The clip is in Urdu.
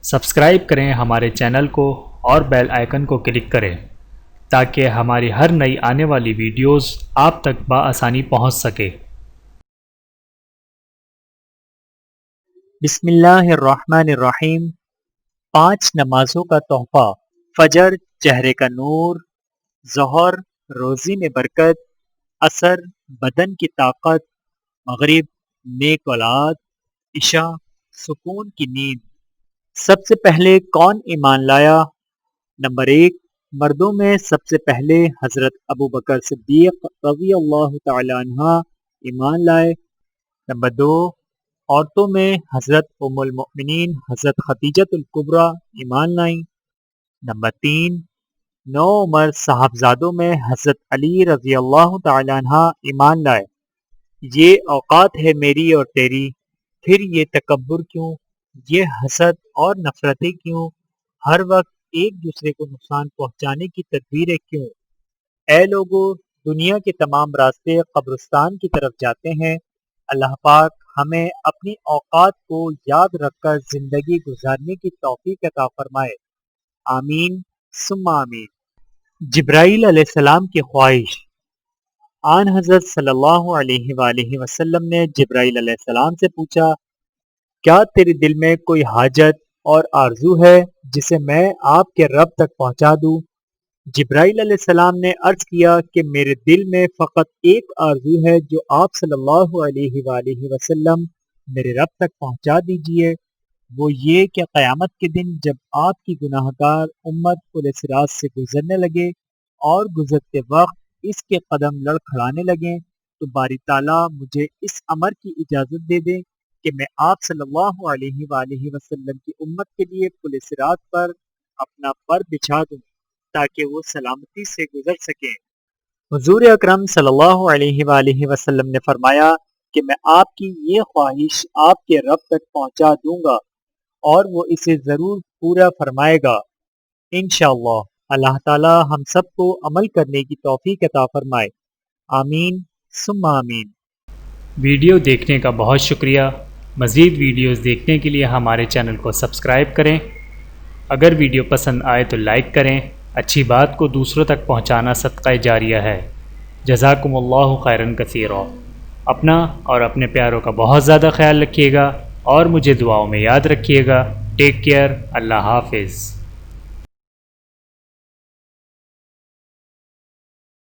سبسکرائب کریں ہمارے چینل کو اور بیل آئیکن کو کلک کریں تاکہ ہماری ہر نئی آنے والی ویڈیوز آپ تک بآسانی پہنچ سکے۔ بسم اللہ الرحمن الرحیم۔ 5 نمازوں کا تحفہ: فجر چہرے کا نور، ظہر روزی میں برکت، عصر بدن کی طاقت، مغرب نیک اولاد، عشاء سکون کی نیند۔ سب سے پہلے کون ایمان لایا؟ نمبر 1، مردوں میں سب سے پہلے حضرت ابوبکر صدیق رضی اللہ تعالی عنہ ایمان لائے۔ نمبر 2، عورتوں میں حضرت ام المؤمنین حضرت خدیجۃ الکبریٰ ایمان لائیں۔ نمبر 3، 9 عمر صاحبزادوں میں حضرت علی رضی اللہ تعالی عنہ ایمان لائے۔ یہ اوقات ہے میری اور تیری، پھر یہ تکبر کیوں، یہ حسد اور نفرتیں کیوں، ہر وقت ایک دوسرے کو نقصان پہنچانے کی تدبیریں کیوں؟ اے لوگو، دنیا کے تمام راستے قبرستان کی طرف جاتے ہیں۔ اللہ پاک ہمیں اپنی اوقات کو یاد رکھ کر زندگی گزارنے کی توفیق عطا فرمائے، آمین ثم آمین۔ جبرائیل علیہ السلام کی خواہش۔ آن حضرت صلی اللہ علیہ وآلہ وسلم نے جبرائیل علیہ السلام سے پوچھا، کیا تیرے دل میں کوئی حاجت اور آرزو ہے جسے میں آپ کے رب تک پہنچا دوں؟ جبرائیل علیہ السلام نے عرض کیا کہ میرے دل میں فقط ایک آرزو ہے جو آپ صلی اللہ علیہ وآلہ وسلم میرے رب تک پہنچا دیجئے، وہ یہ کہ قیامت کے دن جب آپ کی گناہ گار امت پل صراط سے گزرنے لگے اور گزرتے وقت اس کے قدم لڑکھڑانے لگیں تو باری تعالیٰ مجھے اس امر کی اجازت دے دیں کہ میں آپ صلی اللہ علیہ وآلہ وسلم کی امت کے لیے پل صراط پر اپنا پر بچھا دوں تاکہ وہ سلامتی سے گزر سکیں۔ حضور اکرم صلی اللہ علیہ وآلہ وسلم نے فرمایا کہ میں آپ کی یہ خواہش آپ کے رب تک پہنچا دوں گا اور وہ اسے ضرور پورا فرمائے گا انشاءاللہ۔ اللہ تعالی ہم سب کو عمل کرنے کی توفیق عطا فرمائے، آمین ثم آمین۔ ویڈیو دیکھنے کا بہت شکریہ۔ مزید ویڈیوز دیکھنے کے لیے ہمارے چینل کو سبسکرائب کریں۔ اگر ویڈیو پسند آئے تو لائک کریں۔ اچھی بات کو دوسروں تک پہنچانا صدقہ جاریہ ہے۔ جزاکم اللہ خیرا کثیرا۔ اپنا اور اپنے پیاروں کا بہت زیادہ خیال رکھیے گا اور مجھے دعاؤں میں یاد رکھیے گا۔ Take care. اللہ حافظ۔